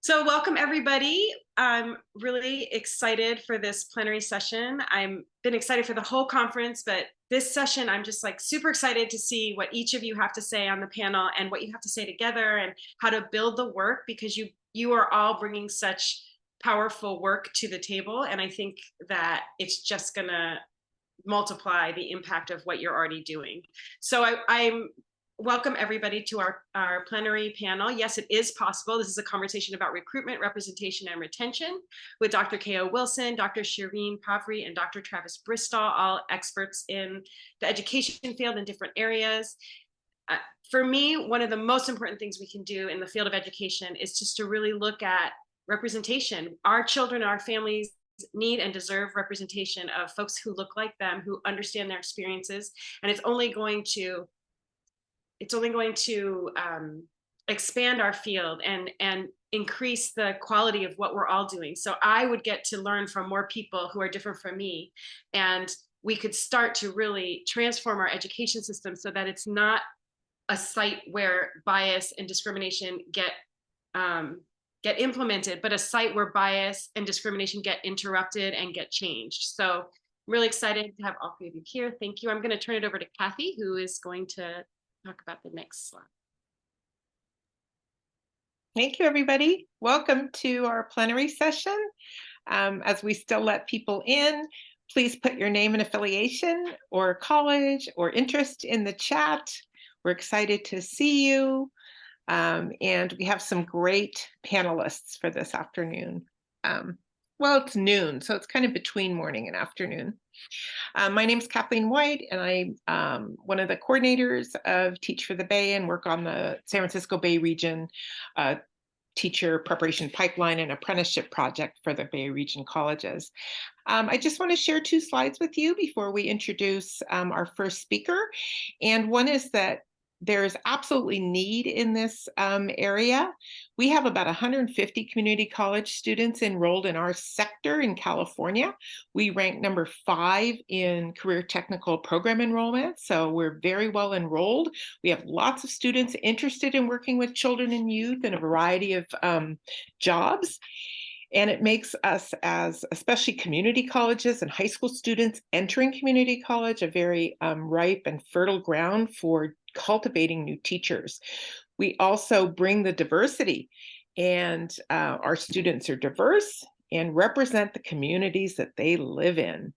So welcome everybody. I'm really excited for this plenary session. I've been excited for the whole conference, but this session, I'm just like super excited to see what each of you have to say on the panel and what you have to say together and how to build the work, because you are all bringing such powerful work to the table. And I think that it's just gonna multiply the impact of what you're already doing. So I'm welcome everybody to our plenary panel. Yes, it is possible. This is a conversation about recruitment, representation, and retention with Dr. K.O. Wilson, Dr. Shireen Parvi, and Dr. Travis Bristol, all experts in the education field in different areas. For me, one of the most important things we can do in the field of education is just to really look at representation. Our children, our families need and deserve representation of folks who look like them, who understand their experiences, and it's only going to expand our field and increase the quality of what we're all doing. So I would get to learn from more people who are different from me, and we could start to really transform our education system so that it's not a site where bias and discrimination get implemented, but a site where bias and discrimination get interrupted and get changed. So I'm really excited to have all three of you here. Thank you. I'm going to turn it over to Kathy, who is going to talk about the next slide. Thank you, everybody. Welcome to our plenary session. As we still let people in, please put your name and affiliation or college or interest in the chat. We're excited to see you. And we have some great panelists for this afternoon. Well, it's noon, so it's kind of between morning and afternoon. My name is Kathleen White, and I'm one of the coordinators of Teach for the Bay and work on the San Francisco Bay Region teacher preparation pipeline and apprenticeship project for the Bay Region colleges. I just want to share two slides with you before we introduce our first speaker. And one is that there's absolutely need in this area. We have about 150 community college students enrolled in our sector in California. We rank number 5 in career technical program enrollment, so we're very well enrolled. We have lots of students interested in working with children and youth in a variety of jobs. And it makes us, as especially community colleges and high school students entering community college, a very ripe and fertile ground for cultivating new teachers. We also bring the diversity, and our students are diverse and represent the communities that they live in.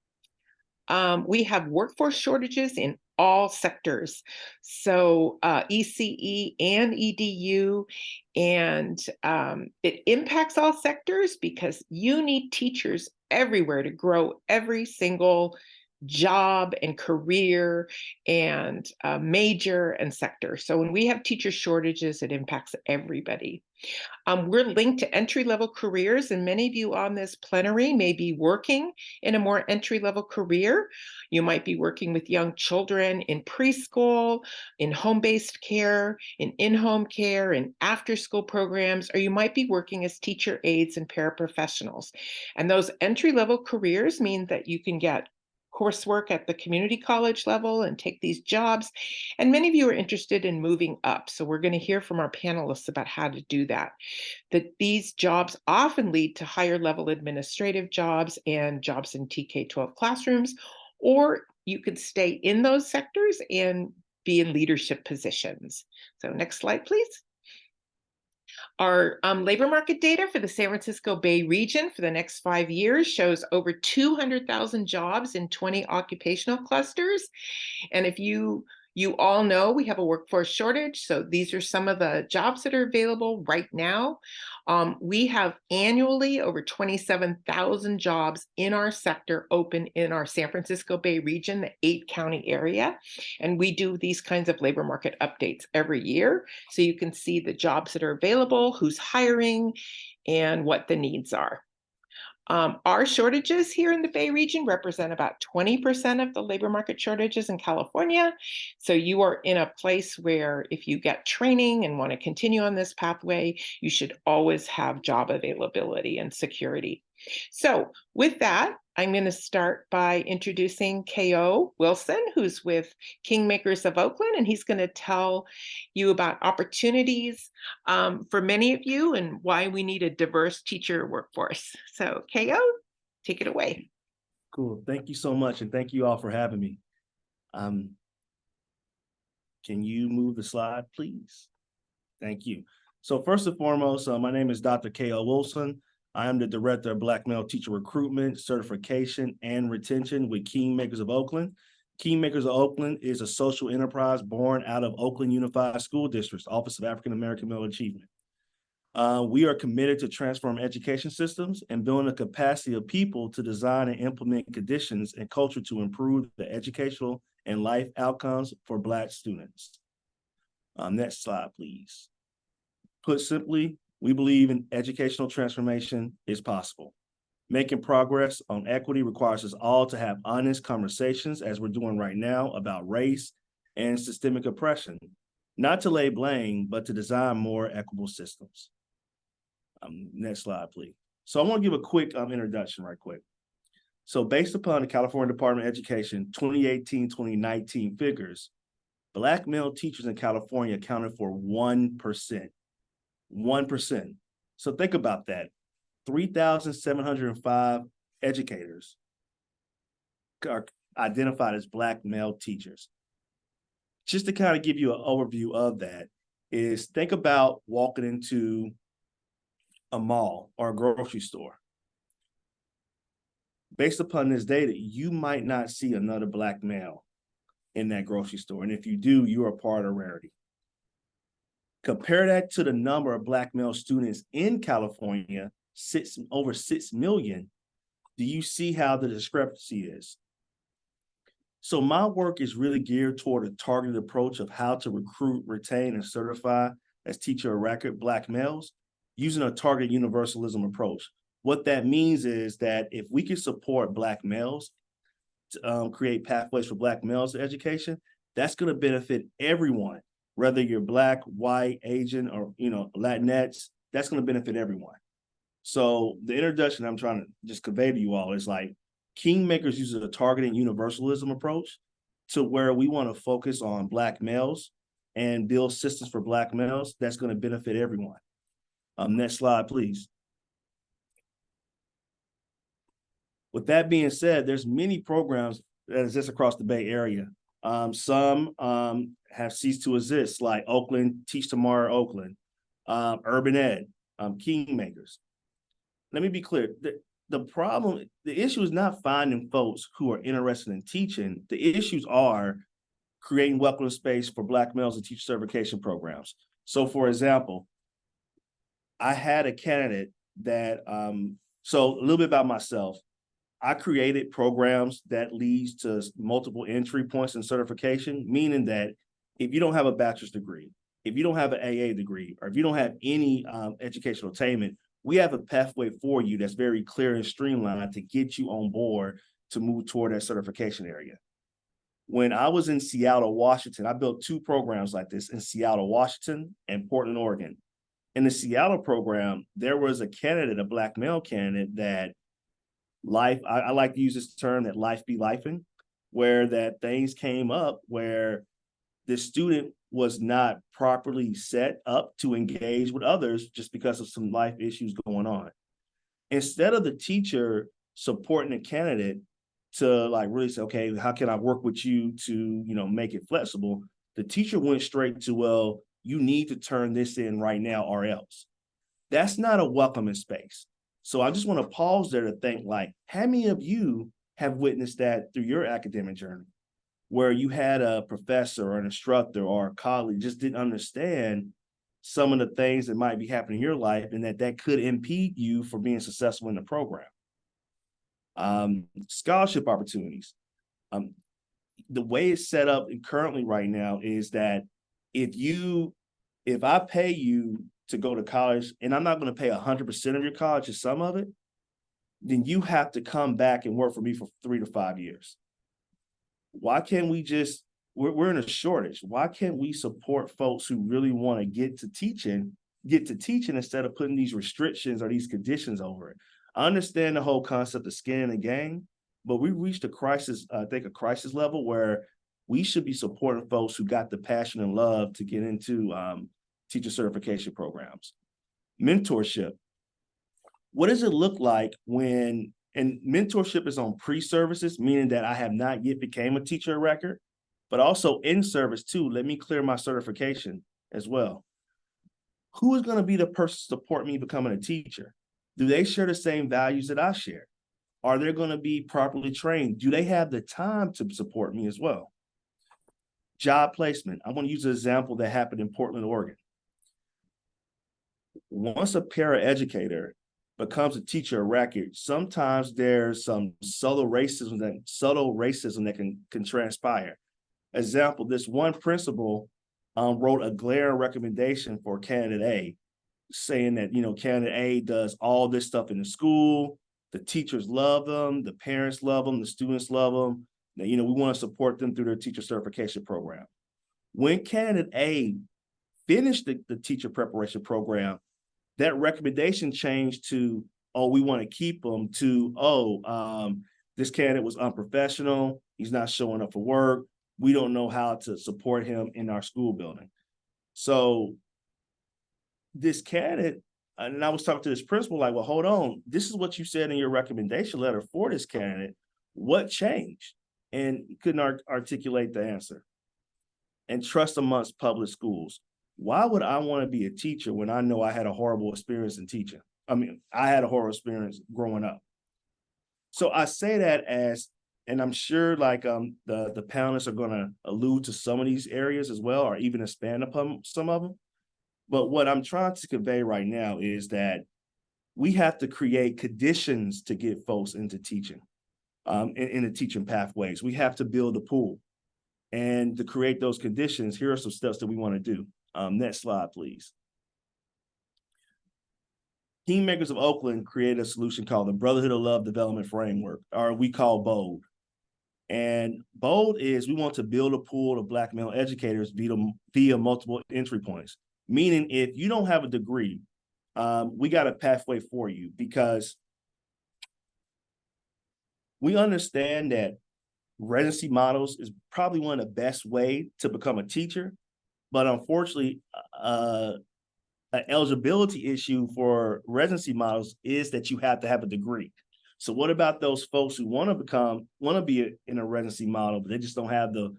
We have workforce shortages in all sectors, so ECE and EDU, and it impacts all sectors because you need teachers everywhere to grow every single job and career and major and sector. So when we have teacher shortages, it impacts everybody. We're linked to entry-level careers, and many of you on this plenary may be working in a more entry-level career. You might be working with young children in preschool, in home-based care, in in-home care, in after-school programs, or you might be working as teacher aides and paraprofessionals. And those entry-level careers mean that you can get coursework at the community college level and take these jobs. And many of you are interested in moving up. So we're going to hear from our panelists about how to do that. That these jobs often lead to higher level administrative jobs and jobs in TK-12 classrooms, or you could stay in those sectors and be in leadership positions. So next slide, please. Our labor market data for the San Francisco Bay Region for the next 5 years shows over 200,000 jobs in 20 occupational clusters. And if you all know we have a workforce shortage, so these are some of the jobs that are available right now. We have annually over 27,000 jobs in our sector open in our San Francisco Bay Region, the 8-county area. And we do these kinds of labor market updates every year. So you can see the jobs that are available, who's hiring, and what the needs are. Our shortages here in the Bay Region represent about 20% of the labor market shortages in California. So you are in a place where if you get training and want to continue on this pathway, you should always have job availability and security. So with that, I'm going to start by introducing K.O. Wilson, who's with Kingmakers of Oakland, and he's going to tell you about opportunities for many of you and why we need a diverse teacher workforce. So K.O., take it away. Cool. Thank you so much, and thank you all for having me. Can you move the slide, please? Thank you. So first and foremost, my name is Dr. K.O. Wilson. I am the Director of Black Male Teacher Recruitment, Certification, and Retention with Kingmakers of Oakland. Kingmakers of Oakland is a social enterprise born out of Oakland Unified School District's Office of African American Male Achievement. We are committed to transform education systems and building the capacity of people to design and implement conditions and culture to improve the educational and life outcomes for Black students. Next slide, please. Put simply, we believe in educational transformation is possible. Making progress on equity requires us all to have honest conversations, as we're doing right now, about race and systemic oppression, not to lay blame, but to design more equitable systems. Next slide, please. So I want to give a quick introduction right quick. So based upon the California Department of Education 2018-2019 figures, Black male teachers in California accounted for 1%. 1%. So think about that. 3,705 educators are identified as Black male teachers. Just to kind of give you an overview of that is, think about walking into a mall or a grocery store. Based upon this data, you might not see another Black male in that grocery store. And if you do, you are part of rarity. Compare that to the number of Black male students in California, over 6 million. Do you see how the discrepancy is? So my work is really geared toward a targeted approach of how to recruit, retain, and certify as teacher of record Black males using a targeted universalism approach. What that means is that if we can support Black males to create pathways for Black males to education, that's going to benefit everyone. Whether you're Black, white, Asian, or Latinx, that's going to benefit everyone. So the introduction I'm trying to just convey to you all is like, Kingmakers uses a targeted universalism approach to where we want to focus on Black males and build systems for Black males that's going to benefit everyone. Next slide, please. With that being said, there's many programs that exist across the Bay Area. Some have ceased to exist, like Oakland, Teach Tomorrow Oakland, Urban Ed, Kingmakers. Let me be clear. The issue is not finding folks who are interested in teaching. The issues are creating welcome space for Black males and teacher certification programs. So for example, I had a candidate that, so a little bit about myself. I created programs that leads to multiple entry points in certification, meaning that if you don't have a bachelor's degree, if you don't have an AA degree, or if you don't have any educational attainment, we have a pathway for you that's very clear and streamlined to get you on board to move toward that certification area. When I was in Seattle, Washington, I built 2 programs like this in Seattle, Washington, and Portland, Oregon. In the Seattle program, there was a candidate, a Black male candidate, that I like to use this term, that life be lifing, where that things came up where the student was not properly set up to engage with others just because of some life issues going on. Instead of the teacher supporting the candidate to like really say, okay, how can I work with you to, make it flexible? The teacher went straight to, well, you need to turn this in right now or else. That's not a welcoming space. So I just want to pause there to think, like, how many of you have witnessed that through your academic journey, where you had a professor or an instructor or a colleague just didn't understand some of the things that might be happening in your life and that could impede you from being successful in the program? Scholarship opportunities. The way it's set up currently right now is that if I pay you to go to college, and I'm not going to pay 100% of your college, just some of it, then you have to come back and work for me for 3 to 5 years. Why can't we we're in a shortage. Why can't we support folks who really want to get to teaching instead of putting these restrictions or these conditions over it? I understand the whole concept of skin in the game, but we reached a crisis, I think a crisis level where we should be supporting folks who got the passion and love to get into teacher certification programs. Mentorship. What does it look like when, and mentorship is on pre-services, meaning that I have not yet became a teacher of record, but also in service too. Let me clear my certification as well. Who is going to be the person to support me becoming a teacher? Do they share the same values that I share? Are they going to be properly trained? Do they have the time to support me as well? Job placement. I want to use an example that happened in Portland, Oregon. Once a paraeducator becomes a teacher of record, sometimes there's some subtle racism that can transpire. Example, this one principal wrote a glaring recommendation for candidate A, saying that, candidate A does all this stuff in the school, the teachers love them, the parents love them, the students love them, that, we want to support them through their teacher certification program. When candidate A finished the teacher preparation program, that recommendation changed to, oh, we want to keep them, to, this candidate was unprofessional, he's not showing up for work, we don't know how to support him in our school building. So this candidate, and I was talking to this principal, like, well, hold on, this is what you said in your recommendation letter for this candidate. What changed? And he couldn't articulate the answer. And trust amongst public schools. Why would I want to be a teacher when I know I had a horrible experience in teaching? I mean, I had a horrible experience growing up. So I say that as, and I'm sure like the panelists are going to allude to some of these areas as well, or even expand upon some of them. But what I'm trying to convey right now is that we have to create conditions to get folks into teaching, in the teaching pathways. We have to build a pool. And to create those conditions, here are some steps that we want to do. Next slide, please. Kingmakers of Oakland created a solution called the Brotherhood of Love Development Framework, or we call BOLD. And BOLD is, we want to build a pool of Black male educators via multiple entry points. Meaning if you don't have a degree, we got a pathway for you, because we understand that residency models is probably one of the best way to become a teacher. But unfortunately, an eligibility issue for residency models is that you have to have a degree. So what about those folks who want to be in a residency model, but they just don't have the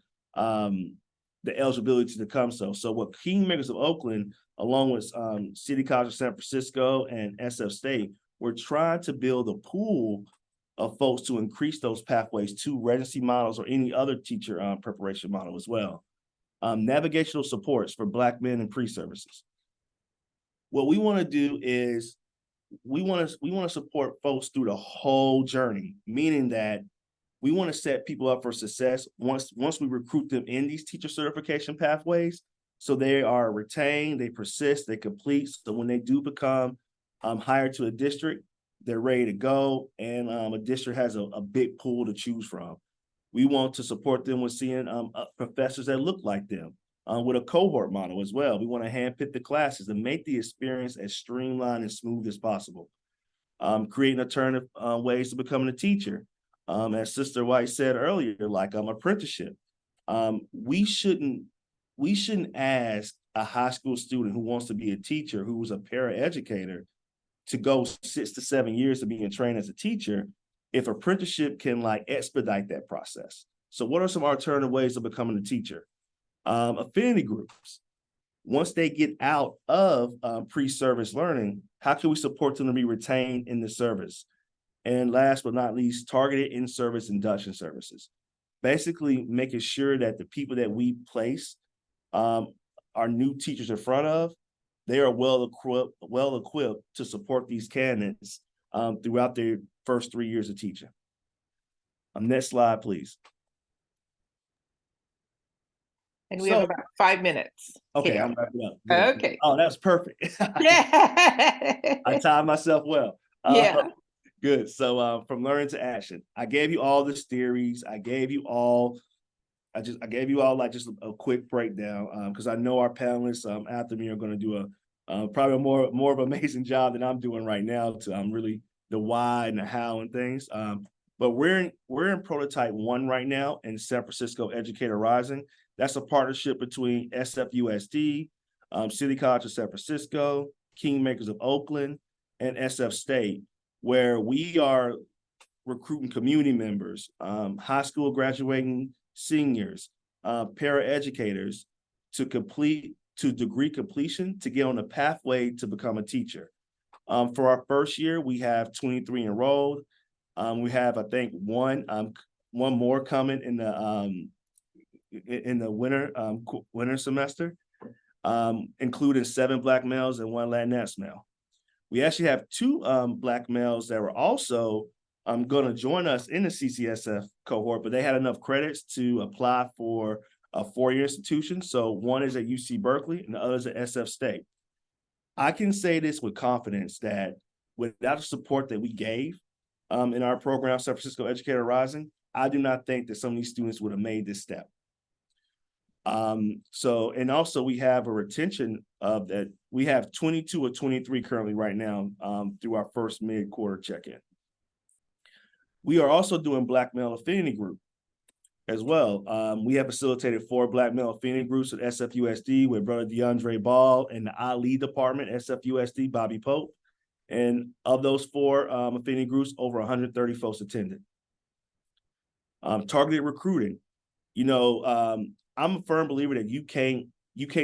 eligibility to become so? So what Kingmakers of Oakland, along with City College of San Francisco and SF State, we're trying to build a pool of folks to increase those pathways to residency models or any other teacher preparation model as well. Navigational supports for Black men in pre-services. What we want to do is we want to support folks through the whole journey, meaning that we want to set people up for success once we recruit them in these teacher certification pathways, so they are retained, they persist, they complete. So when they do become hired to a district, they're ready to go, and a district has a big pool to choose from. We want to support them with seeing professors that look like them, with a cohort model as well. We want to handpick the classes and make the experience as streamlined and smooth as possible. Creating alternative ways to becoming a teacher. As Sister White said earlier, like apprenticeship. We shouldn't ask a high school student who wants to be a teacher, who was a paraeducator, to go 6 to 7 years to being trained as a teacher, if apprenticeship can like expedite that process. So what are some alternative ways of becoming a teacher? Affinity groups. Once they get out of pre-service learning, how can we support them to be retained in the service? And last but not least, targeted in-service induction services. Basically making sure that the people that we place our new teachers in front of, they are well equipped to support these candidates throughout their first 3 years of teaching. Next slide, please. And we have about 5 minutes. Okay, here. I'm wrapping up. Good. Okay. Oh, that was perfect. Yeah. I timed myself well. Yeah. Good. So from learning to action, I gave you all this theories. I gave you all like just a quick breakdown, because I know our panelists after me are going to do a probably more of an amazing job than I'm doing right now to really the why and the how and things. But we're in prototype 1 right now in San Francisco Educator Rising. That's a partnership between SFUSD, City College of San Francisco, Kingmakers of Oakland, and SF State, where we are recruiting community members, high school graduating seniors, paraeducators to degree completion to get on a pathway to become a teacher. For our first year, we have 23 enrolled. We have, I think, one more coming in the winter semester, including 7 Black males and 1 Latinx male. We actually have 2 Black males that were also going to join us in the CCSF cohort, but they had enough credits to apply for a 4-year institution. So one is at UC Berkeley and the other is at SF State. I can say this with confidence that without the support that we gave in our program, San Francisco Educator Rising, I do not think that some of these students would have made this step. And also we have a retention of that. We have 22 or 23 currently right now through our first mid-quarter check-in. We are also doing Black Male Affinity Group as well. We have facilitated 4 Black Male Affinity Groups at SFUSD with Brother DeAndre Ball and the Ali Department, SFUSD, Bobby Pope. And of those 4 affinity groups, over 130 folks attended. Targeted recruiting. You know, I'm a firm believer that you can't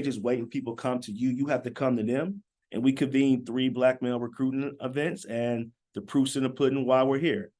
just wait and people come to you. You have to come to them. And we convened 3 Black male recruiting events, and the proof's in the pudding while we're here.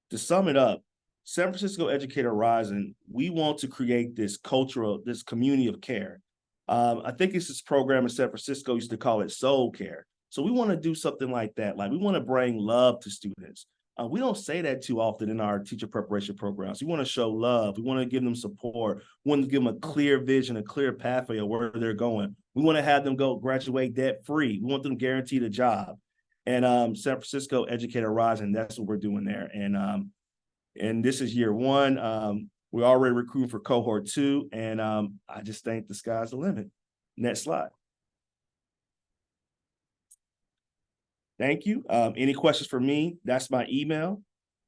To sum it up, San Francisco Educator Rising, we want to create this community of care. I think it's this program in San Francisco used to call it soul care. So we want to do something like that. Like we want to bring love to students. We don't say that too often in our teacher preparation programs. We want to show love. We want to give them support. We want to give them a clear vision, a clear pathway of where they're going. We want to have them go graduate debt-free. We want them guaranteed a job. And San Francisco Educator Rising, that's what we're doing there. And this is year 1. We're already recruiting for cohort 2. And I just think the sky's the limit. Next slide. Thank you. Any questions for me? That's my email.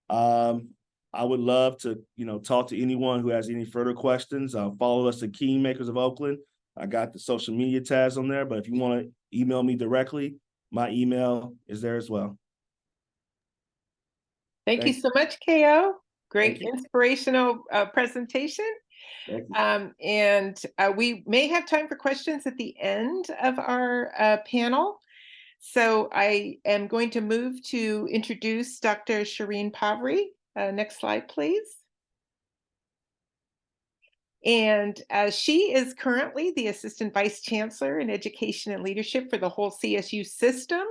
I would love to, talk to anyone who has any further questions. Follow us at Kingmakers of Oakland. I got the social media tabs on there, but if you want to email me directly, my email is there as well. Thank you so much, KO. Great inspirational presentation. And we may have time for questions at the end of our panel. So I am going to move to introduce Dr. Shireen Parvi. Next slide, please. And she is currently the Assistant Vice Chancellor in Education and Leadership for the whole CSU system.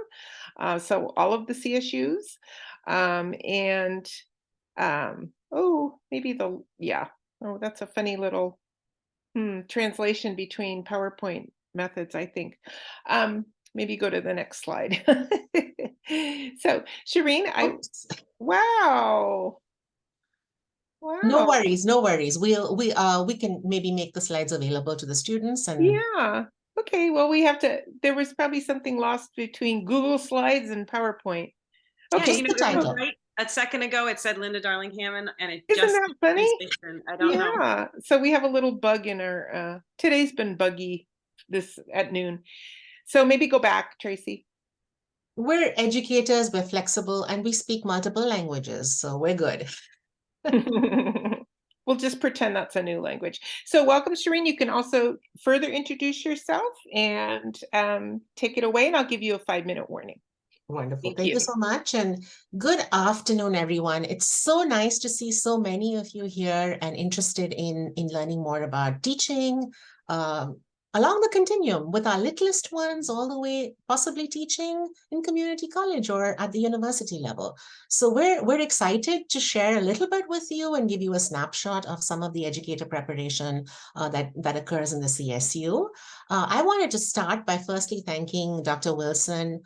So all of the CSUs. That's a funny little translation between PowerPoint methods, I think. Maybe go to the next slide. So Shireen, wow. No worries, no worries. We can maybe make the slides available to the students. And yeah. Okay. Well, there was probably something lost between Google Slides and PowerPoint. Okay. Just the title. Right? A second ago, it said Linda Darling Hammond, and it Isn't just that funny? I don't know. Yeah. So we have a little bug in our. Today's been buggy this at noon. So maybe go back, Tracy. We're educators, we're flexible, and we speak multiple languages, so we're good. We'll just pretend that's a new language. So welcome, Shireen. You can also further introduce yourself and take it away, and I'll give you a 5-minute warning. Wonderful. Thank you so much. And good afternoon, everyone. It's so nice to see so many of you here and interested in learning more about teaching, along the continuum with our littlest ones all the way possibly teaching in community college or at the university level. So we're excited to share a little bit with you and give you a snapshot of some of the educator preparation that occurs in the CSU. I wanted to start by firstly thanking Dr. Wilson.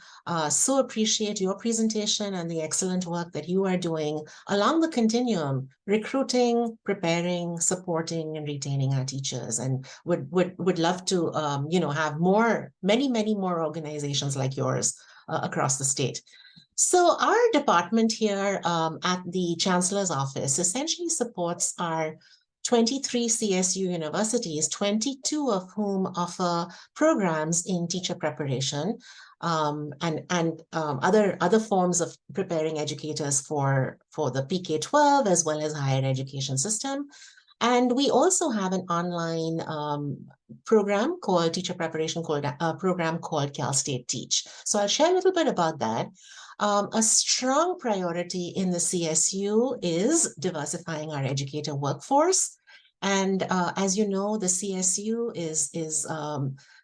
So appreciate your presentation and the excellent work that you are doing along the continuum, recruiting, preparing, supporting, and retaining our teachers. And would love to have many more organizations like yours across the state. So our department here at the Chancellor's Office essentially supports our 23 CSU universities, 22 of whom offer programs in teacher preparation and other forms of preparing educators for the PK-12 as well as higher education system. And we also have an online program called teacher preparation program called Cal State Teach. So I'll share a little bit about that. A strong priority in the CSU is diversifying our educator workforce. And as you know, the CSU is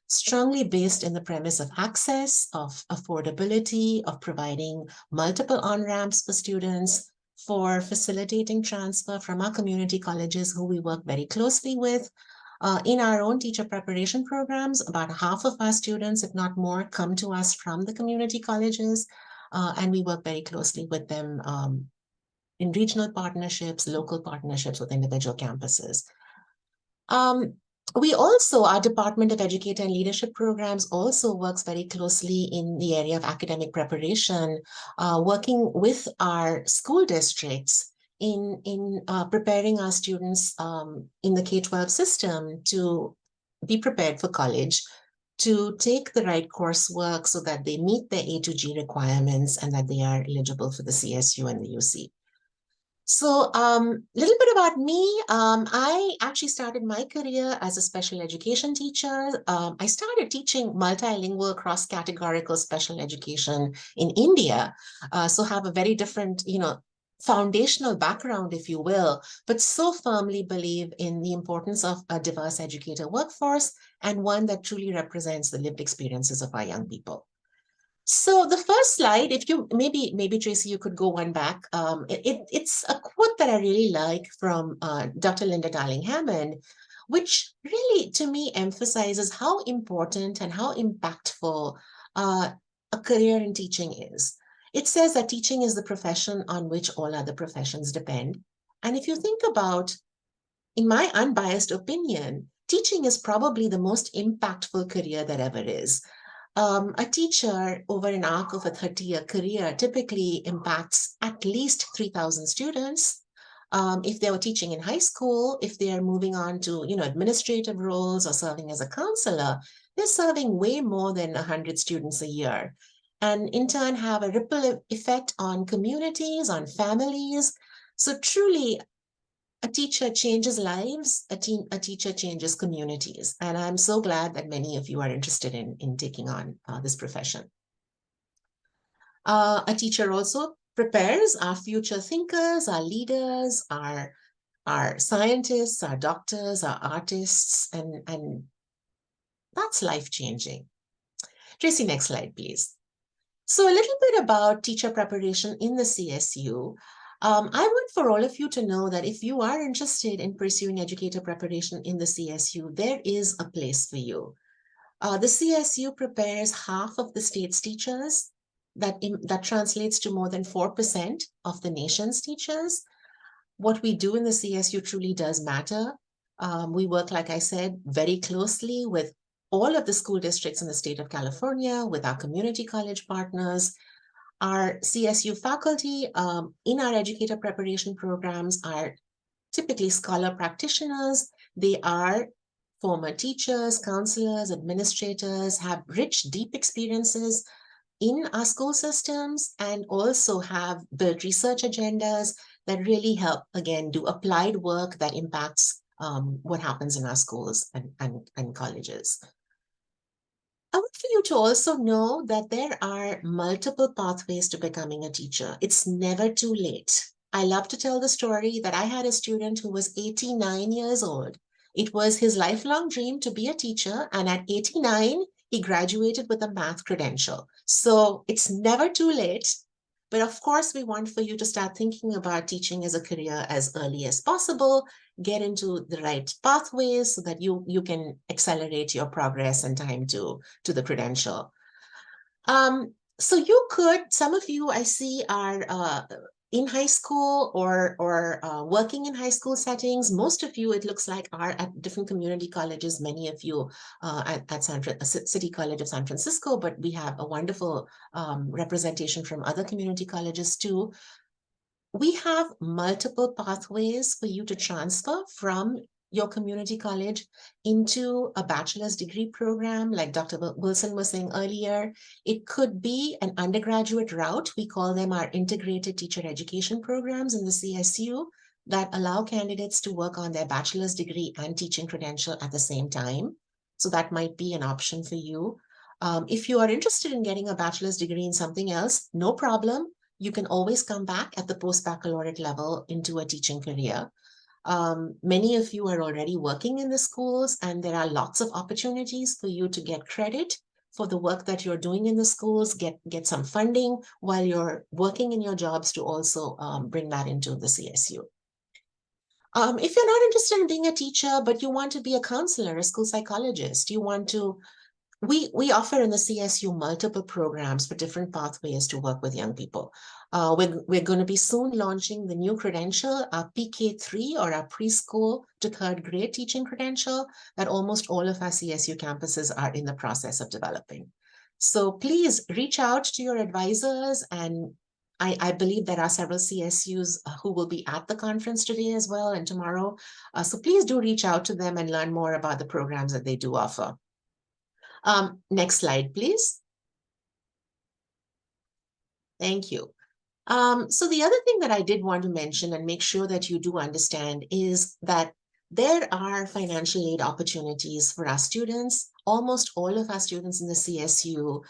strongly based in the premise of access, of affordability, of providing multiple on-ramps for students, for facilitating transfer from our community colleges who we work very closely with. In our own teacher preparation programs, about half of our students, if not more, come to us from the community colleges, and we work very closely with them in regional partnerships, local partnerships with individual campuses. We also, our Department of Educator and Leadership Programs also works very closely in the area of academic preparation, working with our school districts in preparing our students in the K-12 system to be prepared for college, to take the right coursework so that they meet their A to G requirements and that they are eligible for the CSU and the UC. So a little bit about me. I actually started my career as a special education teacher. I started teaching multilingual cross-categorical special education in India. So have a very different, foundational background, if you will, but so firmly believe in the importance of a diverse educator workforce and one that truly represents the lived experiences of our young people. So the first slide, if you maybe Tracy, you could go one back. It's a quote that I really like from Dr. Linda Darling-Hammond, which really to me emphasizes how important and how impactful a career in teaching is. It says that teaching is the profession on which all other professions depend. And if you think about, in my unbiased opinion, teaching is probably the most impactful career that ever is. A teacher over an arc of a 30-year career typically impacts at least 3,000 students. If they were teaching in high school, if they are moving on to administrative roles or serving as a counselor, they're serving way more than 100 students a year, and in turn have a ripple effect on communities, on families. So truly, a teacher changes lives, a teacher changes communities. And I'm so glad that many of you are interested in taking on this profession. A teacher also prepares our future thinkers, our leaders, our scientists, our doctors, our artists, and that's life-changing. Tracy, next slide, please. So a little bit about teacher preparation in the CSU. I want for all of you to know that if you are interested in pursuing educator preparation in the CSU, there is a place for you. The CSU prepares half of the state's teachers. That translates to more than 4% of the nation's teachers. What we do in the CSU truly does matter. We work, like I said, very closely with all of the school districts in the state of California, with our community college partners. Our CSU faculty in our educator preparation programs are typically scholar practitioners. They are former teachers, counselors, administrators, have rich, deep experiences in our school systems, and also have built research agendas that really help, again, do applied work that impacts what happens in our schools and colleges. I want for you to also know that there are multiple pathways to becoming a teacher. It's never too late. I love to tell the story that I had a student who was 89 years old. It was his lifelong dream to be a teacher, and at 89, he graduated with a math credential. So it's never too late. But of course, we want for you to start thinking about teaching as a career as early as possible, get into the right pathways so that you can accelerate your progress and time to the credential. So you could, some of you I see are in high school or working in high school settings. Most of you, it looks like, are at different community colleges, many of you at City College of San Francisco, but we have a wonderful representation from other community colleges too. We have multiple pathways for you to transfer from your community college into a bachelor's degree program, like Dr. Wilson was saying earlier. It could be an undergraduate route. We call them our integrated teacher education programs in the CSU that allow candidates to work on their bachelor's degree and teaching credential at the same time. So that might be an option for you. If you are interested in getting a bachelor's degree in something else, no problem. You can always come back at the post-baccalaureate level into a teaching career. Many of you are already working in the schools, and there are lots of opportunities for you to get credit for the work that you're doing in the schools, get some funding while you're working in your jobs to also bring that into the CSU. If you're not interested in being a teacher, but you want to be a counselor, a school psychologist, you want to, we offer in the CSU multiple programs for different pathways to work with young people. We're going to be soon launching the new credential, our PK3, or our preschool to third grade teaching credential, that almost all of our CSU campuses are in the process of developing. So please reach out to your advisors, and I believe there are several CSUs who will be at the conference today as well and tomorrow. So please do reach out to them and learn more about the programs that they do offer. Next slide, please. Thank you. So the other thing that I did want to mention and make sure that you do understand is that there are financial aid opportunities for our students. Almost all of our students in the CSU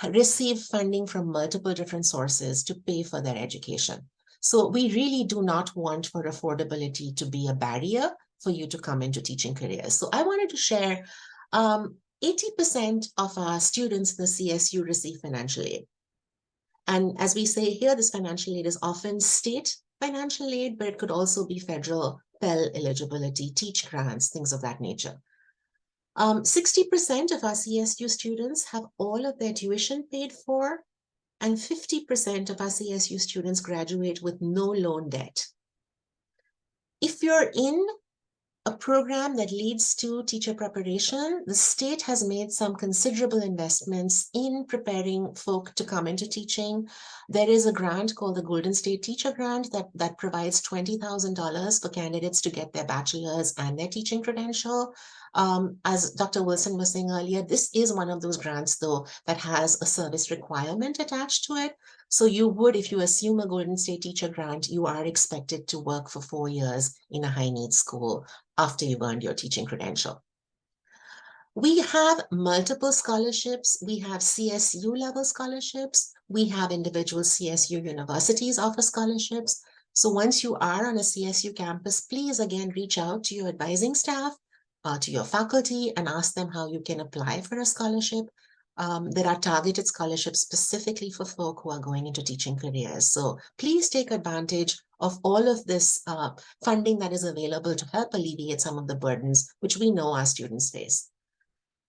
receive funding from multiple different sources to pay for their education. So we really do not want for affordability to be a barrier for you to come into teaching careers. So I wanted to share 80% of our students in the CSU receive financial aid. And as we say here, this financial aid is often state financial aid, but it could also be federal Pell eligibility, teach grants, things of that nature. 60% of our CSU students have all of their tuition paid for, and 50% of our CSU students graduate with no loan debt. If you're in a program that leads to teacher preparation, the state has made some considerable investments in preparing folk to come into teaching. There is a grant called the Golden State Teacher Grant that provides $20,000 for candidates to get their bachelor's and their teaching credential. As Dr. Wilson was saying earlier, this is one of those grants, though, that has a service requirement attached to it. So you would, if you assume a Golden State Teacher Grant, you are expected to work for 4 years in a high-need school after you've earned your teaching credential. We have multiple scholarships. We have CSU level scholarships. We have individual CSU universities offer scholarships. So once you are on a CSU campus, please again reach out to your advising staff, to your faculty, and ask them how you can apply for a scholarship. There are targeted scholarships specifically for folk who are going into teaching careers. So please take advantage of all of this funding that is available to help alleviate some of the burdens which we know our students face.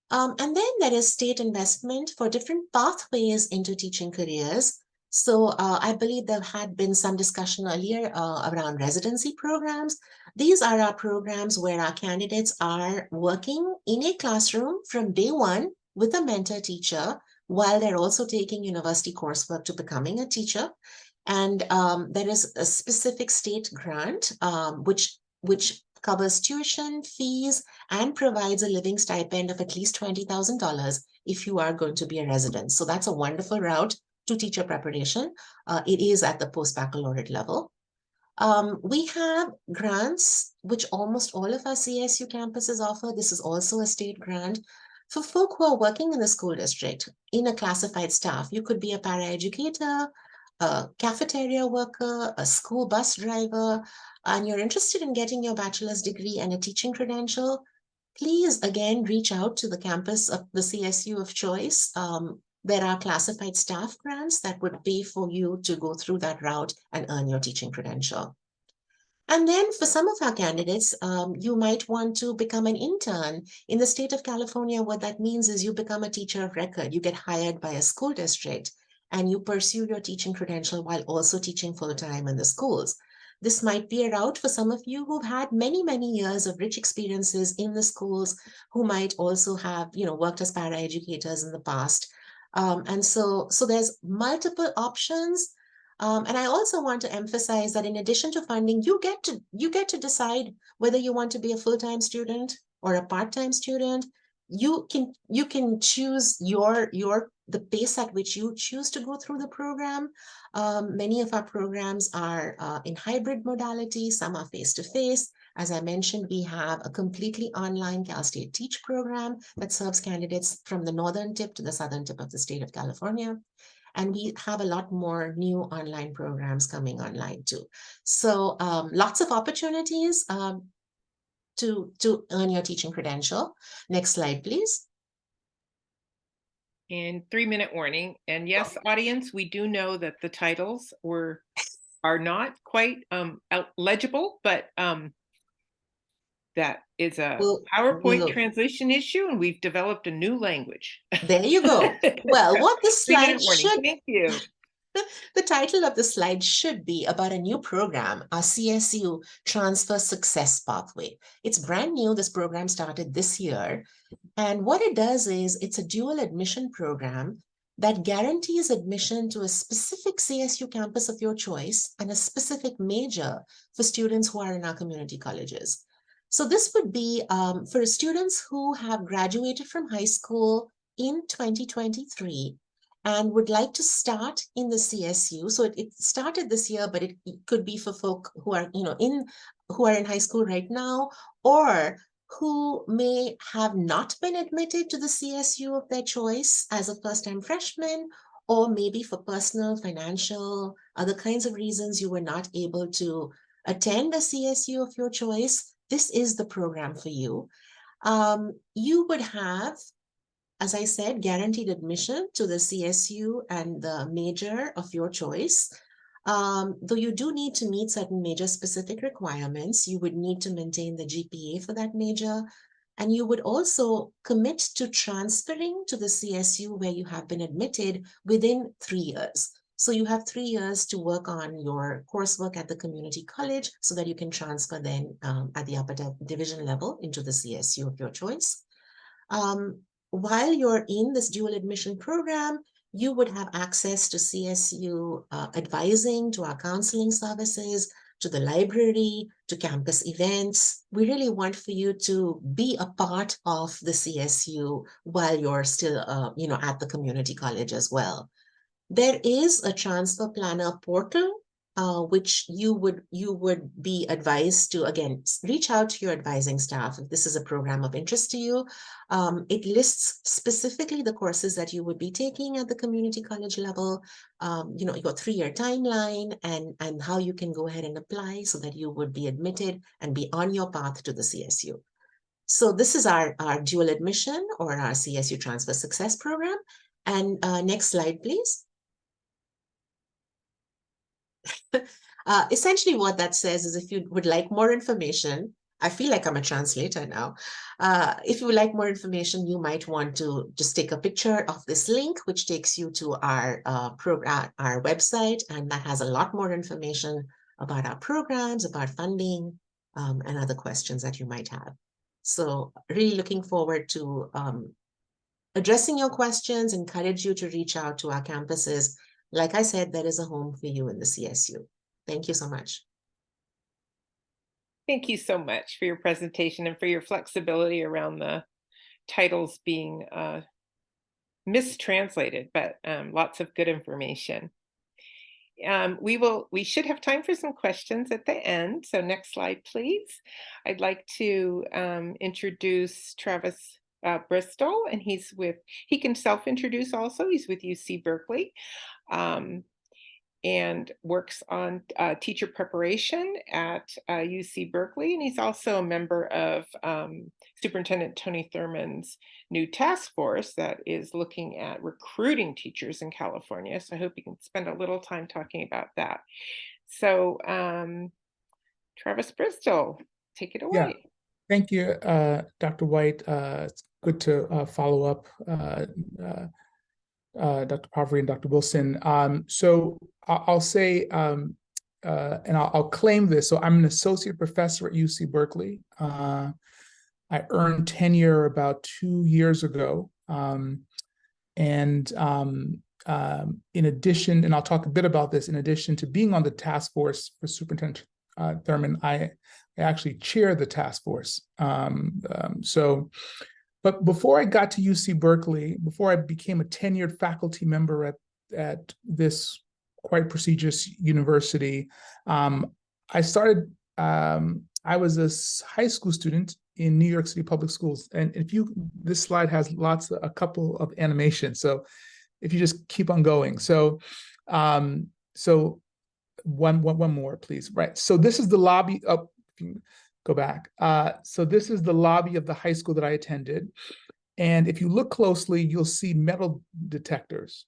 And then there is state investment for different pathways into teaching careers. So I believe there had been some discussion earlier around residency programs. These are our programs where our candidates are working in a classroom from day one with a mentor teacher, while they're also taking university coursework to becoming a teacher. And there is a specific state grant, which covers tuition, fees, and provides a living stipend of at least $20,000 if you are going to be a resident. So that's a wonderful route to teacher preparation. It is at the post-baccalaureate level. We have grants, which almost all of our CSU campuses offer. This is also a state grant for folk who are working in the school district in a classified staff. You could be a paraeducator, a cafeteria worker, a school bus driver, and you're interested in getting your bachelor's degree and a teaching credential. Please, again, reach out to the campus of the CSU of choice. There are classified staff grants that would pay for you to go through that route and earn your teaching credential. And then for some of our candidates, you might want to become an intern. In the state of California, what that means is you become a teacher of record. You get hired by a school district, and you pursue your teaching credential while also teaching full-time in the schools. This might be a route for some of you who've had many, many years of rich experiences in the schools, who might also have, worked as paraeducators in the past. And so there's multiple options. And I also want to emphasize that in addition to funding, you get to decide whether you want to be a full-time student or a part-time student. You can choose the pace at which you choose to go through the program. Many of our programs are in hybrid modality. Some are face-to-face. As I mentioned, we have a completely online Cal State Teach program that serves candidates from the northern tip to the southern tip of the state of California. And we have a lot more new online programs coming online too. So lots of opportunities to earn your teaching credential. Next slide, please. And 3-minute warning. And yes, audience, we do know that the titles are not quite legible, but that is a PowerPoint translation issue, and we've developed a new language. There you go. Well, what the slide should... Thank you. The title of the slide should be about a new program, our CSU Transfer Success Pathway. It's brand new. This program started this year. And what it does is it's a dual admission program that guarantees admission to a specific CSU campus of your choice and a specific major for students who are in our community colleges. So this would be for students who have graduated from high school in 2023 and would like to start in the CSU. So it started this year, but it could be for folk who are, who are in high school right now, or who may have not been admitted to the CSU of their choice as a first-time freshman, or maybe for personal, financial, other kinds of reasons you were not able to attend a CSU of your choice. This is the program for you. You would have, as I said, guaranteed admission to the CSU and the major of your choice. Though you do need to meet certain major specific requirements, you would need to maintain the GPA for that major, and you would also commit to transferring to the CSU where you have been admitted within 3 years. So you have 3 years to work on your coursework at the community college so that you can transfer then at the upper division level into the CSU of your choice. While you're in this dual admission program, you would have access to CSU advising, to our counseling services, to the library, to campus events. We really want for you to be a part of the CSU while you're still, at the community college as well. There is a transfer planner portal, which you would be advised to, again, reach out to your advising staff if this is a program of interest to you. It lists specifically the courses that you would be taking at the community college level, your 3-year timeline, and how you can go ahead and apply so that you would be admitted and be on your path to the CSU. So this is our dual admission or our CSU Transfer Success Program. And next slide, please. Essentially what that says is if you would like more information, I feel like I'm a translator now. If you would like more information, you might want to just take a picture of this link, which takes you to our our website, and that has a lot more information about our programs, about funding, and other questions that you might have. So really looking forward to addressing your questions, encourage you to reach out to our campuses. Like I said, there is a home for you in the CSU. Thank you so much. Thank you so much for your presentation and for your flexibility around the titles being mistranslated, but lots of good information. We should have time for some questions at the end. So next slide, please. I'd like to introduce Travis Bristol, and he can self-introduce also. He's with UC Berkeley. And works on teacher preparation at UC Berkeley. And he's also a member of Superintendent Tony Thurman's new task force that is looking at recruiting teachers in California. So I hope you can spend a little time talking about that. So Travis Bristol, take it away. Yeah. Thank you, Dr. White. It's good to follow up Dr. Parvi and Dr. Wilson. So I'll say, and I'll claim this. So I'm an associate professor at UC Berkeley. I earned tenure about 2 years ago. In addition, and I'll talk a bit about this, in addition to being on the task force for Superintendent Thurman, I actually chair the task force. But before I got to UC Berkeley, before I became a tenured faculty member at this quite prestigious university, I started, I was a high school student in New York City public schools. And this slide has a couple of animations. So if you just keep on going. So one more, please. Right. So this is the lobby. Oh, if you go back. So this is the lobby of the high school that I attended. And if you look closely, you'll see metal detectors.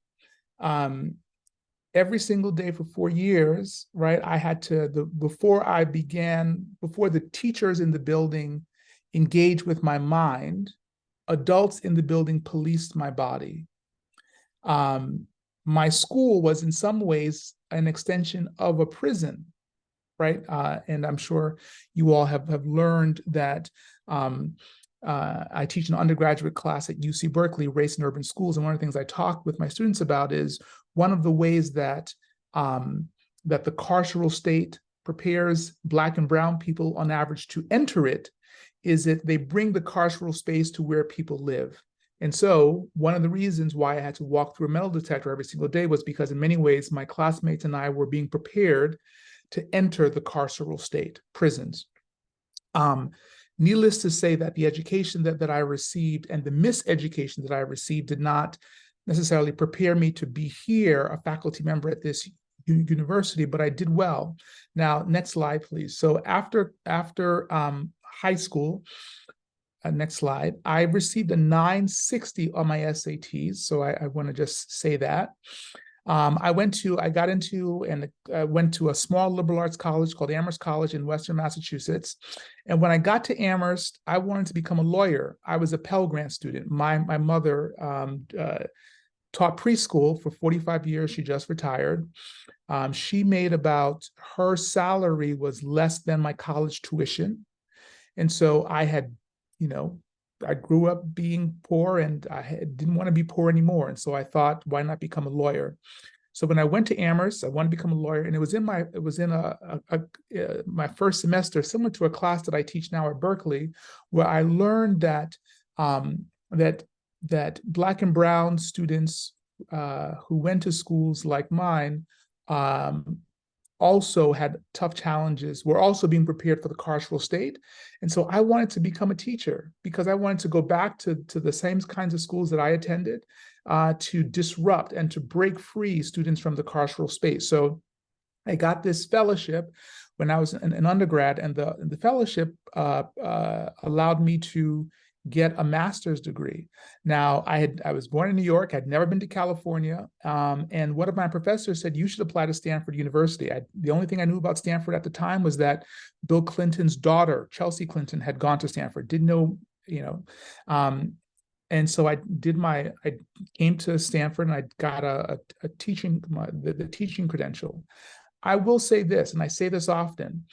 Every single day for 4 years, right? I had to, before the teachers in the building engaged with my mind, adults in the building policed my body. My school was in some ways an extension of a prison, right? And I'm sure you all have learned that I teach an undergraduate class at UC Berkeley, Race and Urban Schools. And one of the things I talk with my students about is one of the ways that that the carceral state prepares Black and Brown people on average to enter it is that they bring the carceral space to where people live. And so one of the reasons why I had to walk through a metal detector every single day was because in many ways, my classmates and I were being prepared to enter the carceral state, prisons. Needless to say that the education that I received and the miseducation that I received did not necessarily prepare me to be here, a faculty member at this university, but I did well. Now, next slide, please. So after high school, next slide, I received a 960 on my SATs. So I want to just say that. I went to a small liberal arts college called Amherst College in Western Massachusetts. And when I got to Amherst, I wanted to become a lawyer. I was a Pell Grant student. My mother taught preschool for 45 years. She just retired. She made her salary was less than my college tuition. And so I had, I grew up being poor and I didn't want to be poor anymore. And so I thought, why not become a lawyer? So when I went to Amherst, I wanted to become a lawyer, and it was in my first semester, similar to a class that I teach now at Berkeley, where I learned that that Black and Brown students who went to schools like mine also had tough challenges, were also being prepared for the carceral state. And so I wanted to become a teacher because I wanted to go back to the same kinds of schools that I attended to disrupt and to break free students from the carceral space. So I got this fellowship when I was an undergrad, and the fellowship allowed me to get a master's degree. Now, I was born in New York. I'd never been to California. And one of my professors said, you should apply to Stanford University. The only thing I knew about Stanford at the time was that Bill Clinton's daughter, Chelsea Clinton, had gone to Stanford. Didn't know, and so I came to Stanford and I got the teaching credential. I will say this, and I say this often,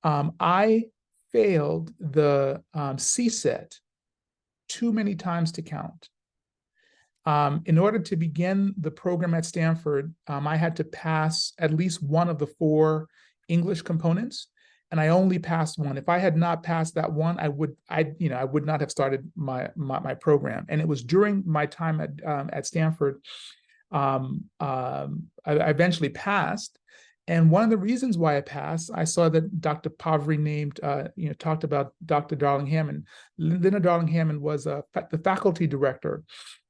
I failed the CSET too many times to count. In order to begin the program at Stanford, I had to pass at least one of the 4 English components, and I only passed one. If I had not passed that one, I would not have started my program. And it was during my time at Stanford, I eventually passed. And one of the reasons why I passed, I saw that Dr. Parvi talked about Dr. Darling-Hammond. Linda Darling-Hammond was the faculty director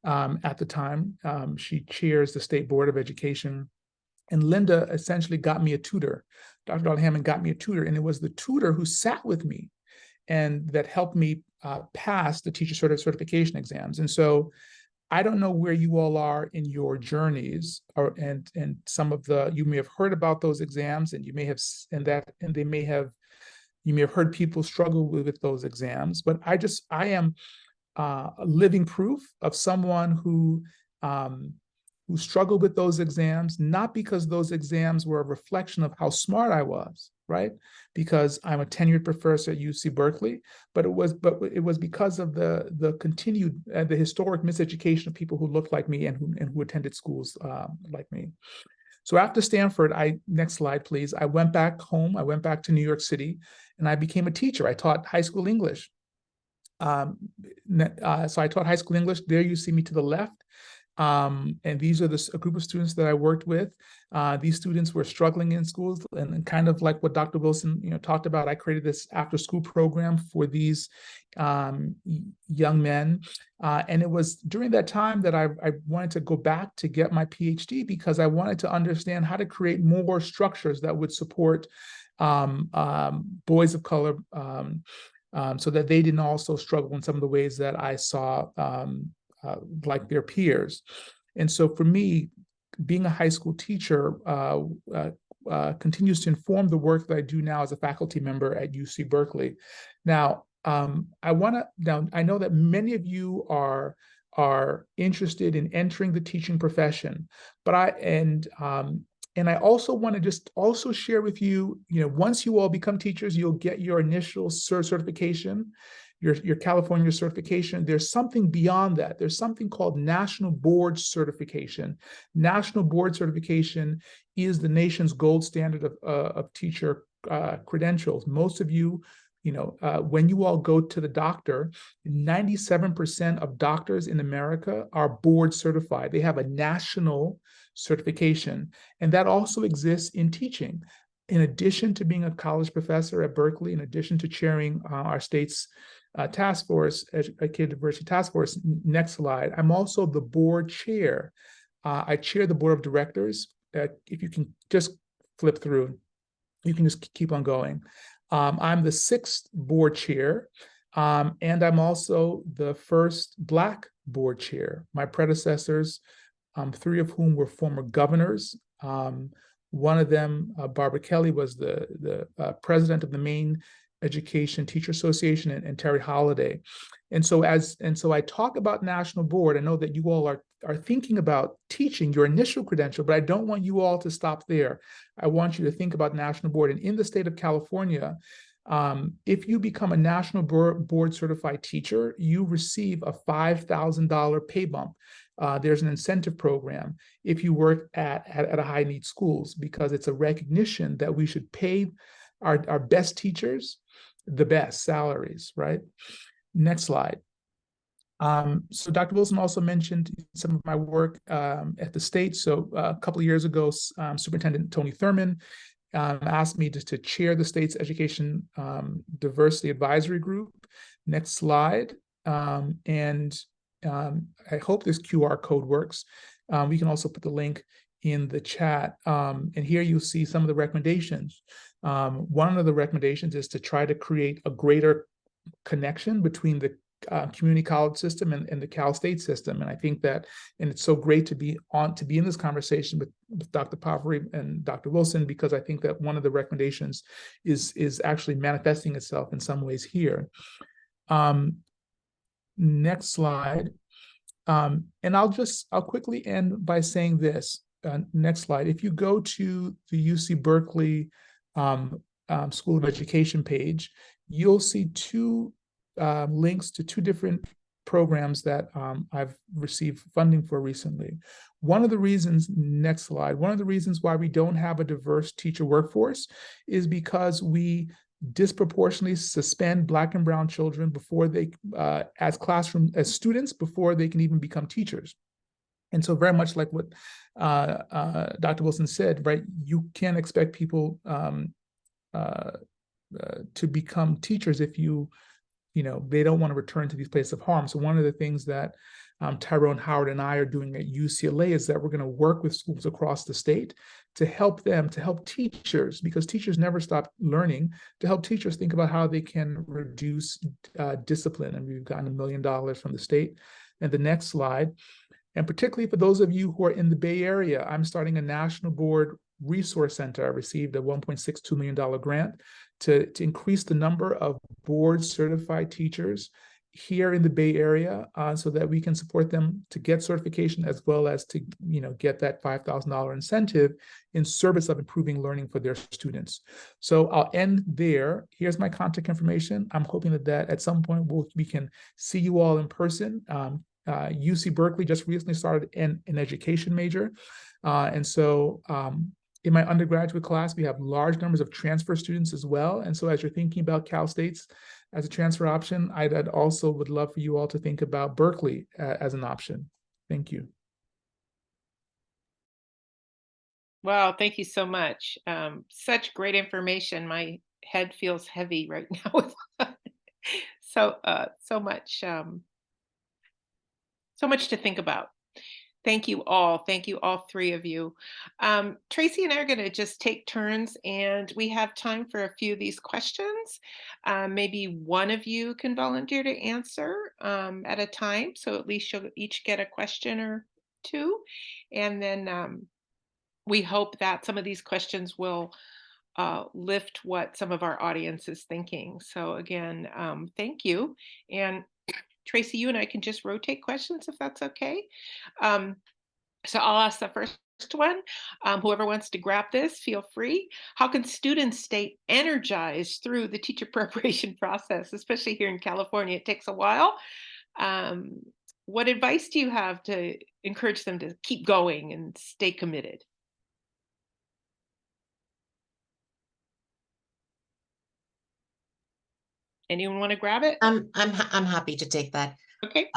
at the time. She chairs the State Board of Education. And Linda essentially got me a tutor. Dr. Darling-Hammond got me a tutor, and it was the tutor who sat with me and that helped me pass the teacher certification exams. And so I don't know where you all are in your journeys, and some of you may have heard about those exams, and you may have heard people struggle with those exams. But I am a living proof of someone who who struggled with those exams, not because those exams were a reflection of how smart I was, right? Because I'm a tenured professor at UC Berkeley, but it was because of the continued the historic miseducation of people who looked like me and who attended schools like me. So after Stanford, next slide, please. I went back home. I went back to New York City, and I became a teacher. I taught high school English. So I taught high school English. There you see me to the left. And these are a group of students that I worked with. These students were struggling in schools, and kind of like what Dr. Wilson, talked about. I created this after-school program for these young men, and it was during that time that I wanted to go back to get my PhD, because I wanted to understand how to create more structures that would support boys of color, so that they didn't also struggle in some of the ways that I saw. Like their peers. And so for me, being a high school teacher continues to inform the work that I do now as a faculty member at UC Berkeley. Now, I know that many of you are interested in entering the teaching profession, but I also want to just also share with you, once you all become teachers, you'll get your initial certification, your California certification. There's something beyond that. There's something called National Board Certification. National Board Certification is the nation's gold standard of teacher credentials. Most of you, when you all go to the doctor, 97% of doctors in America are board certified. They have a national certification, and that also exists in teaching. In addition to being a college professor at Berkeley, in addition to chairing our state's task force, Educated Diversity Task Force, next slide, I'm also the board chair. I chair the board of directors. If you can just flip through, you can just keep on going. I'm the 6th board chair, and I'm also the first Black board chair. My predecessors, 3 of whom were former governors. One of them, Barbara Kelly, was the president of the Maine Education Teacher Association, and Terry Holliday. And so I talk about national board. I know that you all are thinking about teaching your initial credential, but I don't want you all to stop there. I want you to think about national board. And in the state of California, if you become a national board certified teacher, you receive a $5,000 pay bump. There's an incentive program if you work at a high need schools, because it's a recognition that we should pay our best teachers the best salaries, right? Next slide. So Dr. Wilson also mentioned some of my work at the state. So a couple of years ago, Superintendent Tony Thurman asked me to chair the state's education diversity advisory group. Next slide. And I hope this QR code works. We can also put the link in the chat. And here you'll see some of the recommendations. One of the recommendations is to try to create a greater connection between the community college system and the Cal State system. And I think that, and it's so great to be in this conversation with Dr. Parvi and Dr. Wilson, because I think that one of the recommendations is actually manifesting itself in some ways here. Next slide. And I'll quickly end by saying this. Next slide. If you go to the UC Berkeley School of Education page, you'll see 2 links to 2 different programs that I've received funding for recently. One of the reasons, next slide, one of the reasons why we don't have a diverse teacher workforce is because we disproportionately suspend Black and brown children before they, as students, before they can even become teachers. And so very much like what Dr. Wilson said, right, you can't expect people to become teachers if they don't want to return to these places of harm. So one of the things that Tyrone Howard and I are doing at UCLA is that we're going to work with schools across the state to help teachers, because teachers never stop learning, to help teachers think about how they can reduce discipline. And we've gotten $1 million from the state. And the next slide. And particularly for those of you who are in the Bay Area, I'm starting a national board resource center. I received a $1.62 million grant to increase the number of board certified teachers here in the Bay Area so that we can support them to get certification as well as to get that $5,000 incentive in service of improving learning for their students. So I'll end there. Here's my contact information. I'm hoping that at some point we can see you all in person. UC Berkeley just recently started an education major. And so in my undergraduate class, we have large numbers of transfer students as well. And so as you're thinking about Cal States as a transfer option, I'd also would love for you all to think about Berkeley as an option. Thank you. Wow, thank you so much. Such great information. My head feels heavy right now with so much to think about. Thank you all. Thank you, all three of you. Tracy and I are going to just take turns, and we have time for a few of these questions. Maybe one of you can volunteer to answer at a time, so at least you'll each get a question or two. And then we hope that some of these questions will lift what some of our audience is thinking. So again, thank you. And Tracy, you and I can just rotate questions if that's okay. So I'll ask the first one. Whoever wants to grab this, feel free. How can students stay energized through the teacher preparation process, especially here in California? It takes a while. What advice do you have to encourage them to keep going and stay committed? Anyone want to grab it? I'm happy to take that. Okay.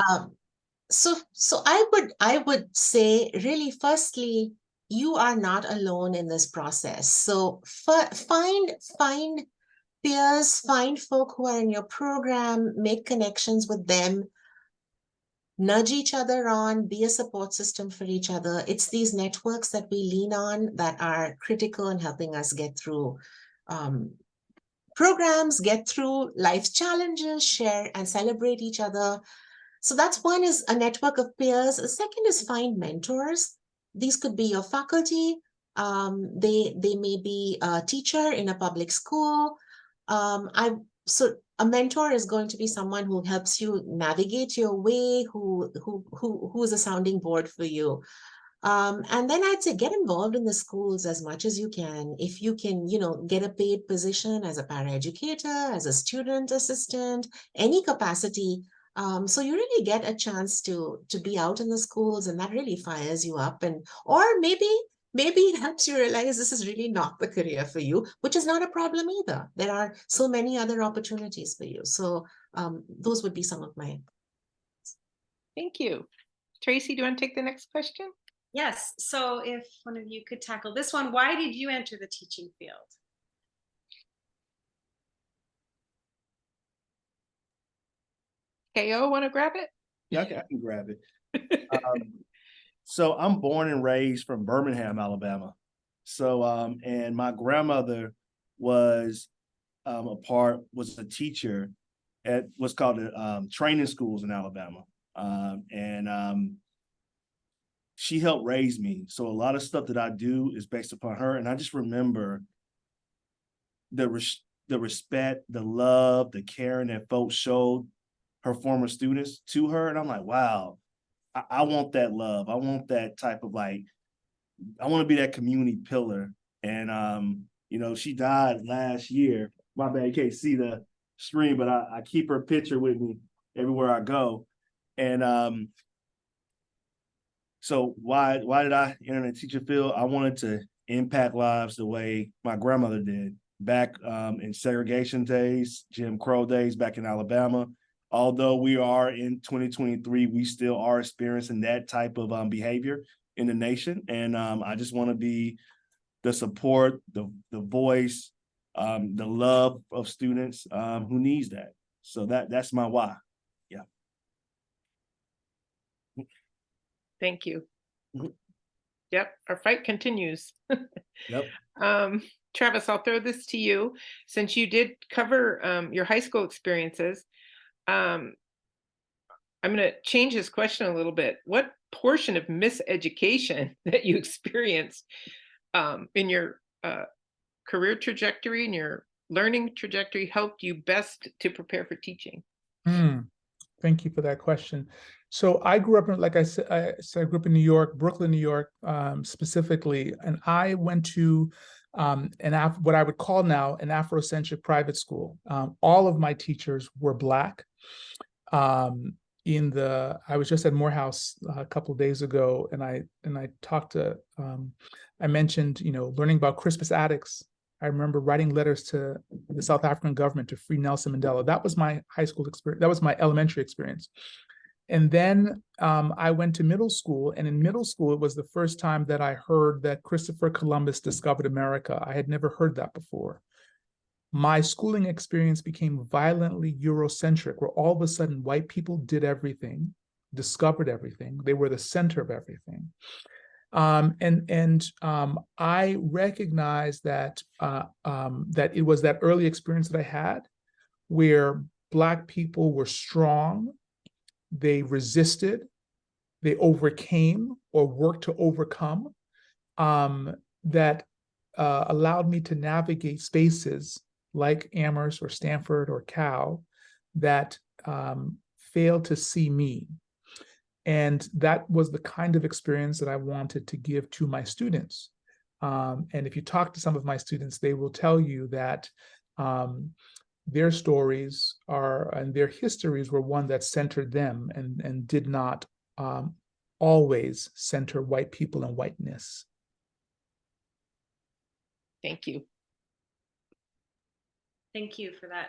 So I would say, really, firstly, you are not alone in this process. So find peers, find folk who are in your program, make connections with them, nudge each other on, be a support system for each other. It's these networks that we lean on that are critical in helping us get through programs, get through life's challenges, share and celebrate each other. So that's one, is a network of peers. The second is find mentors. These could be your faculty. They may be a teacher in a public school. So a mentor is going to be someone who helps you navigate your way, who's a sounding board for you. And then I'd say get involved in the schools as much as you can. If you can, get a paid position as a paraeducator, as a student assistant, any capacity. So you really get a chance to be out in the schools, and that really fires you up. Or maybe it helps you realize this is really not the career for you, which is not a problem either. There are so many other opportunities for you. So those would be some of my. Thank you. Tracy, do you want to take the next question? Yes. So if one of you could tackle this one, why did you enter the teaching field? KO, want to grab it? Yeah, I can grab it. So I'm born and raised from Birmingham, Alabama. So, and my grandmother was a teacher at what's called the training schools in Alabama. She helped raise me. So a lot of stuff that I do is based upon her. And I just remember the respect, the love, the caring that folks showed her former students to her. And I'm like, wow, I want that love. I want that type of I want to be that community pillar. And, she died last year. My bad, you can't see the screen, but I keep her picture with me everywhere I go. And so why did I enter the teacher field? I wanted to impact lives the way my grandmother did back in segregation days, Jim Crow days back in Alabama. Although we are in 2023, we still are experiencing that type of behavior in the nation. And I just want to be the support, the voice, the love of students who needs that. So that's my why. Yeah. Thank you. Mm-hmm. Yep, our fight continues. Yep. Travis, I'll throw this to you. Since you did cover your high school experiences, I'm going to change this question a little bit. What portion of miseducation that you experienced in your career trajectory and your learning trajectory helped you best to prepare for teaching? Thank you for that question. So I grew up in, like I said, I grew up in New York, Brooklyn, New York, specifically, and I went to what I would call now an Afrocentric private school. All of my teachers were Black. I was just at Morehouse a couple of days ago, and I talked to, I mentioned, learning about Crispus Attucks. I remember writing letters to the South African government to free Nelson Mandela. That was my high school experience. That was my elementary experience. And then I went to middle school, and in middle school, it was the first time that I heard that Christopher Columbus discovered America. I had never heard that before. My schooling experience became violently Eurocentric, where all of a sudden white people did everything, discovered everything. They were the center of everything. I recognized that that it was that early experience that I had where Black people were strong, they resisted, they overcame or worked to overcome, that allowed me to navigate spaces like Amherst or Stanford or Cal that failed to see me. And that was the kind of experience that I wanted to give to my students. And if you talk to some of my students, they will tell you that their stories and their histories were one that centered them and did not always center white people and whiteness. Thank you. Thank you for that.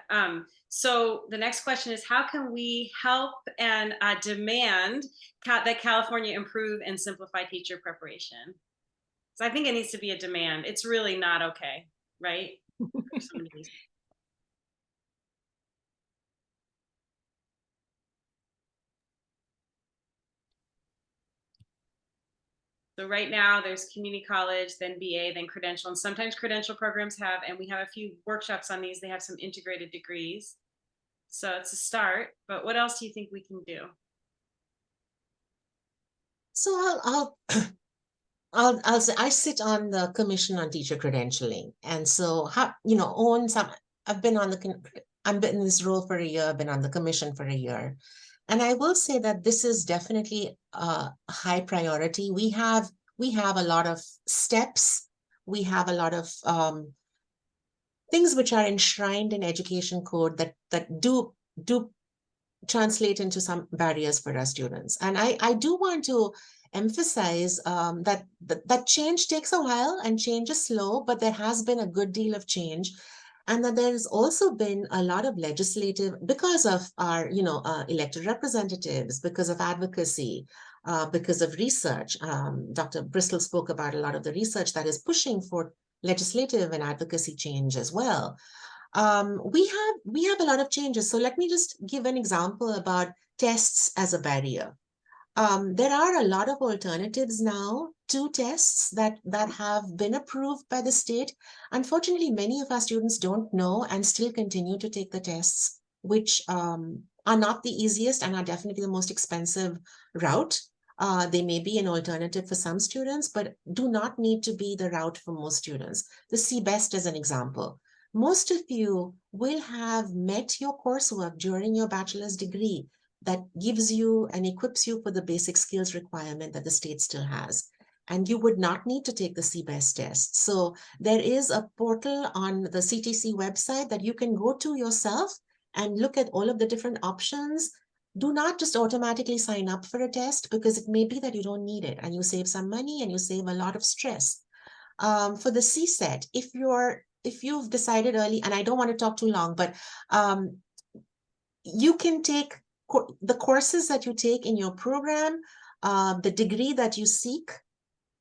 So the next question is, how can we help and demand that California improve and simplify teacher preparation? So I think it needs to be a demand. It's really not okay, right? So right now there's community college, then BA, then credential, and sometimes credential programs have, and we have a few workshops on these, they have some integrated degrees. So it's a start, but what else do you think we can do? So I'll say I sit on the Commission on Teacher Credentialing, and so I've been in this role for a year. I've been on the commission for a year, and I will say that this is definitely a high priority. We have a lot of steps. We have a lot of things which are enshrined in education code that do translate into some barriers for our students. And I do want to emphasize that change takes a while and change is slow, but there has been a good deal of change. And that there's also been a lot of legislative, because of our elected representatives, because of advocacy, because of research. Dr. Bristol spoke about a lot of the research that is pushing for legislative and advocacy change as well. We have a lot of changes. So let me just give an example about tests as a barrier. There are a lot of alternatives now to tests that have been approved by the state. Unfortunately, many of our students don't know and still continue to take the tests, which are not the easiest and are definitely the most expensive route. They may be an alternative for some students, but do not need to be the route for most students. The CBEST is an example. Most of you will have met your coursework during your bachelor's degree that gives you and equips you for the basic skills requirement that the state still has. And you would not need to take the CBEST test. So there is a portal on the CTC website that you can go to yourself and look at all of the different options. Do not just automatically sign up for a test, because it may be that you don't need it and you save some money and you save a lot of stress. For the CSET, if you've decided early, and I don't want to talk too long, but you can take the courses that you take in your program, the degree that you seek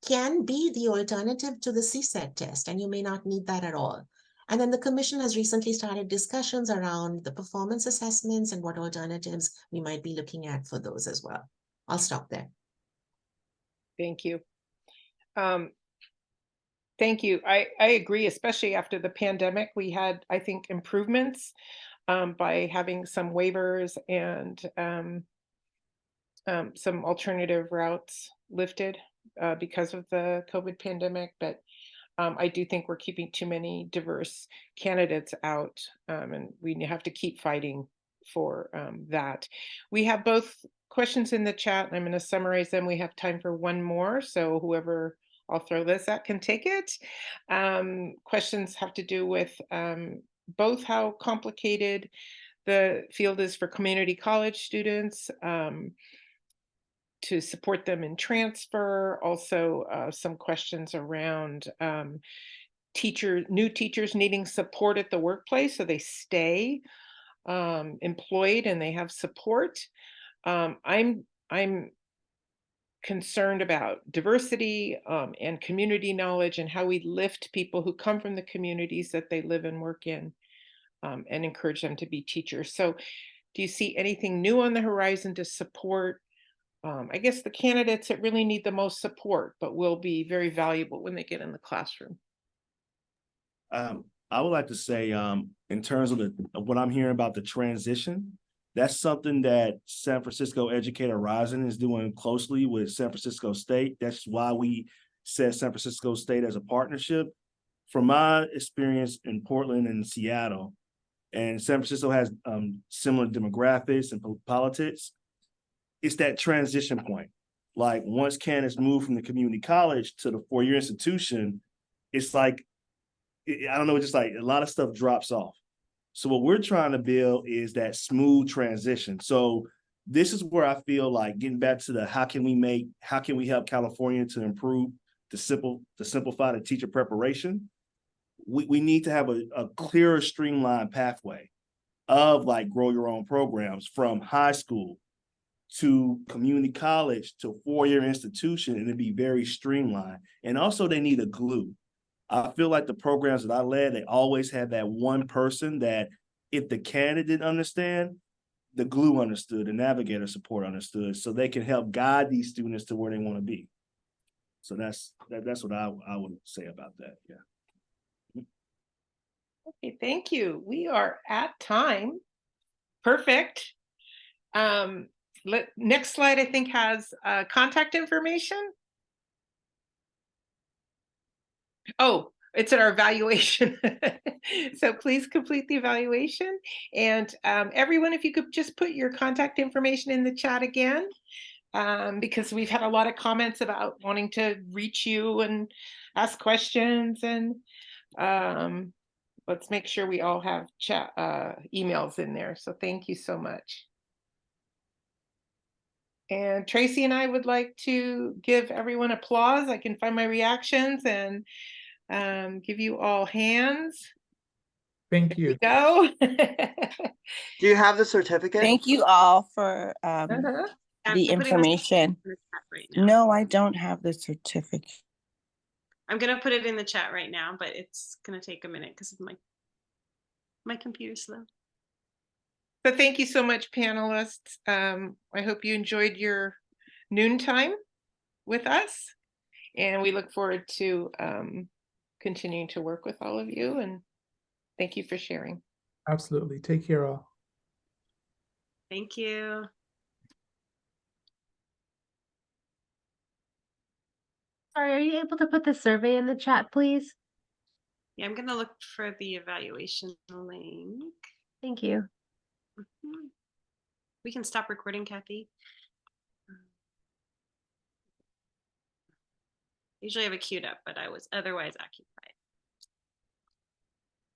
can be the alternative to the CSET test, and you may not need that at all. And then the commission has recently started discussions around the performance assessments and what alternatives we might be looking at for those as well. I'll stop there. Thank you. Thank you. I agree, especially after the pandemic, we had, I think, improvements by having some waivers and some alternative routes lifted because of the COVID pandemic. But I do think we're keeping too many diverse candidates out, and we have to keep fighting that. We have both questions in the chat, and I'm going to summarize them. We have time for one more, so whoever I'll throw this at can take it. Questions have to do with both how complicated the field is for community college students, to support them in transfer. Also, some questions around new teachers needing support at the workplace so they stay employed and they have support. I'm concerned about diversity and community knowledge and how we lift people who come from the communities that they live and work in, and encourage them to be teachers. So do you see anything new on the horizon to support, I guess, the candidates that really need the most support, but will be very valuable when they get in the classroom? I would like to say, in terms of what I'm hearing about the transition, that's something that San Francisco Educator Rising is doing closely with San Francisco State. That's why we set San Francisco State as a partnership. From my experience in Portland and Seattle, and San Francisco has similar demographics and politics, it's that transition point. Like once candidates move from the community college to the four-year institution, it's like, I don't know, just like a lot of stuff drops off. So what we're trying to build is that smooth transition. So this is where I feel like getting back to the how can we help California to improve, to simplify the teacher preparation. We need to have a clearer, streamlined pathway of like grow your own programs from high school to community college to four-year institution, and it'd be very streamlined. And also they need a glue. I feel like the programs that I led, they always had that one person that if the candidate didn't understand, the glue understood, the navigator support understood, so they can help guide these students to where they want to be. So that's what I would say about that. Yeah. Okay, thank you. We are at time. Perfect. Next slide, I think, has contact information. Oh, it's in our evaluation. So please complete the evaluation. And everyone, if you could just put your contact information in the chat again, because we've had a lot of comments about wanting to reach you and ask questions. And let's make sure we all have chat emails in there. So thank you so much. And Tracy and I would like to give everyone applause. I can find my reactions and give you all hands. Thank you. Go. Do you have the certificate? Thank you all for the information. Right now. No, I don't have the certificate. I'm gonna put it in the chat right now, but it's gonna take a minute because of my computer's slow. But thank you so much, panelists. I hope you enjoyed your noontime with us, and we look forward to continuing to work with all of you, and thank you for sharing. Absolutely. Take care all. Thank you. Sorry, are you able to put the survey in the chat, please? Yeah, I'm gonna look for the evaluation link. Thank you. We can stop recording, Kathy. Usually I have it queued up, but I was otherwise occupied.